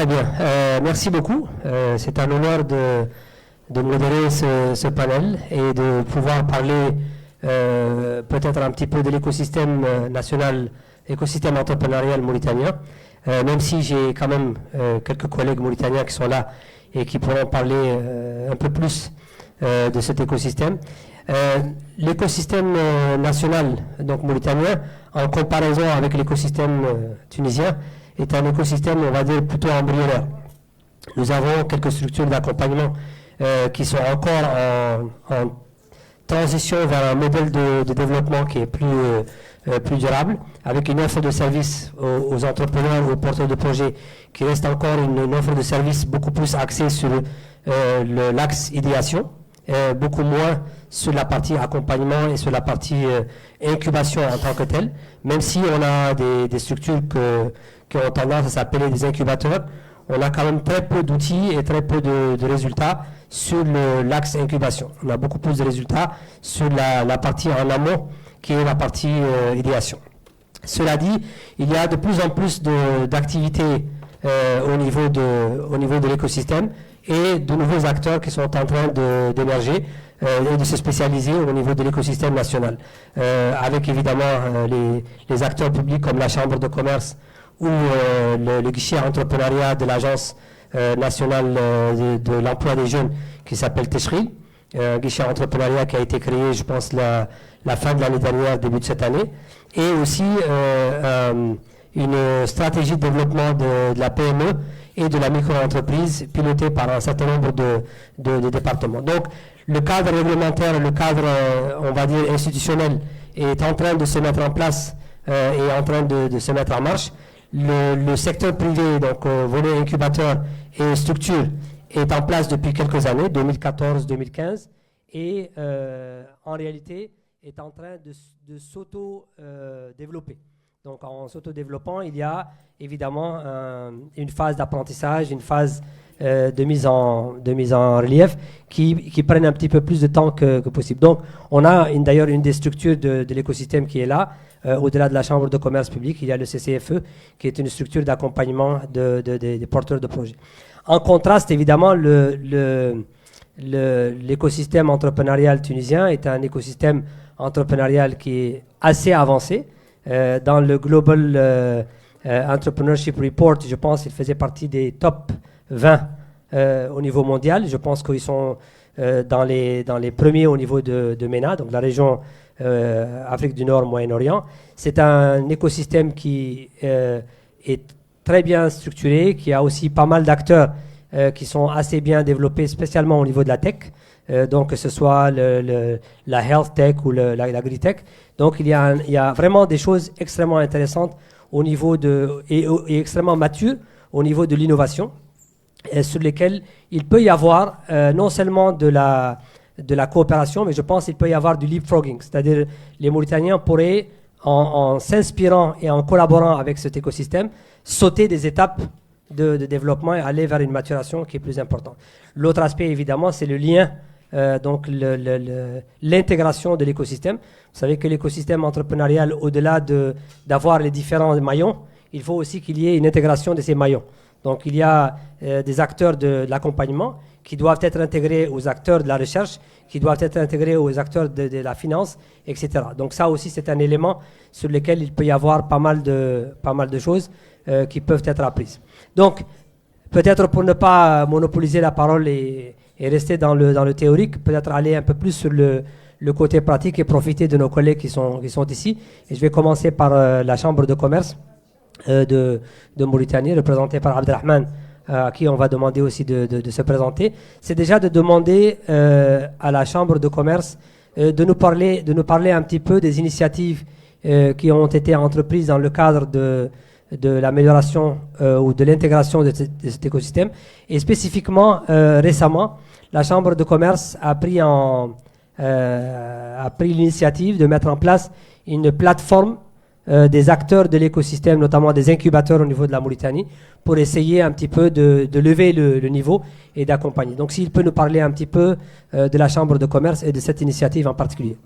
Très bien. Merci beaucoup. C'est un honneur de modérer ce panel et de pouvoir parler peut-être un petit peu de l'écosystème national, écosystème entrepreneurial mauritanien, même si j'ai quand même quelques collègues mauritaniens qui sont là et qui pourront parler un peu plus de cet écosystème. L'écosystème national, donc mauritanien, en comparaison avec l'écosystème tunisien, est un écosystème, on va dire, plutôt embryonnaire. Nous avons quelques structures d'accompagnement qui sont encore en transition vers un modèle de développement qui est plus durable, avec une offre de services aux entrepreneurs, aux porteurs de projets, qui reste encore une offre de services beaucoup plus axée sur l'axe idéation, beaucoup moins sur la partie accompagnement et sur la partie incubation en tant que telle, même si on a des structures qui ont tendance à s'appeler des incubateurs. On a quand même très peu d'outils et très peu de résultats sur l'axe incubation. On a beaucoup plus de résultats sur la partie en amont, qui est la partie idéation. Cela dit, il y a de plus en plus d'activités au niveau de l'écosystème et de nouveaux acteurs qui sont en train d'émerger et de se spécialiser au niveau de l'écosystème national, avec évidemment les acteurs publics comme la Chambre de commerce ou le guichet entrepreneuriat de l'Agence nationale de l'emploi des jeunes qui s'appelle Teshril, guichet entrepreneuriat qui a été créé, je pense, la fin de l'année dernière, début de cette année, et aussi une stratégie de développement de la PME et de la micro-entreprise pilotée par un certain nombre de départements. Donc, le cadre réglementaire, le cadre, on va dire, institutionnel est en train de se mettre en place et en train de se mettre en marche. Le secteur privé, donc volet incubateur et structure, est en place depuis quelques années, 2014-2015, et en réalité est en train de s'auto-développer. Donc en s'auto-développant, il y a évidemment une phase d'apprentissage, une phase de mise en relief qui prennent un petit peu plus de temps que possible. Donc on a d'ailleurs une des structures de l'écosystème qui est là. Au-delà de la Chambre de commerce public, il y a le CCFE, qui est une structure d'accompagnement des porteurs de projets. En contraste, évidemment, l'écosystème entrepreneurial tunisien est un écosystème entrepreneurial qui est assez avancé. Dans le Global Entrepreneurship Report, je pense qu'il faisait partie des top 20 au niveau mondial. Je pense qu'ils sont dans les premiers au niveau de MENA, donc la région Afrique du Nord, Moyen-Orient. C'est un écosystème qui est très bien structuré, qui a aussi pas mal d'acteurs qui sont assez bien développés, spécialement au niveau de la tech, donc que ce soit la health tech ou l'agritech. Donc il y a vraiment des choses extrêmement intéressantes au niveau et extrêmement matures au niveau de l'innovation, sur lesquelles il peut y avoir non seulement de la coopération, mais je pense qu'il peut y avoir du leapfrogging, c'est-à-dire les Mauritaniens pourraient, en s'inspirant et en collaborant avec cet écosystème, sauter des étapes de développement et aller vers une maturation qui est plus importante. L'autre aspect, évidemment, c'est le lien, donc l'intégration de l'écosystème. Vous savez que l'écosystème entrepreneurial, au-delà d'avoir les différents maillons, il faut aussi qu'il y ait une intégration de ces maillons. Donc il y a des acteurs de l'accompagnement qui doivent être intégrés aux acteurs de la recherche, qui doivent être intégrés aux acteurs de la finance, etc. Donc ça aussi, c'est un élément sur lequel il peut y avoir pas mal de choses qui peuvent être apprises. Donc, peut-être pour ne pas monopoliser la parole et rester dans le théorique, peut-être aller un peu plus sur le côté pratique et profiter de nos collègues qui sont ici. Et je vais commencer par la Chambre de commerce de Mauritanie, représentée par Abdelrahman, à qui on va demander aussi de se présenter. C'est déjà de demander à la Chambre de commerce de nous parler un petit peu des initiatives qui ont été entreprises dans le cadre de l'amélioration ou de l'intégration de cet écosystème. Et spécifiquement, récemment, la Chambre de commerce a pris l'initiative de mettre en place une plateforme des acteurs de l'écosystème, notamment des incubateurs au niveau de la Mauritanie, pour essayer un petit peu de lever le niveau et d'accompagner. Donc s'il peut nous parler un petit peu de la Chambre de commerce et de cette initiative en particulier.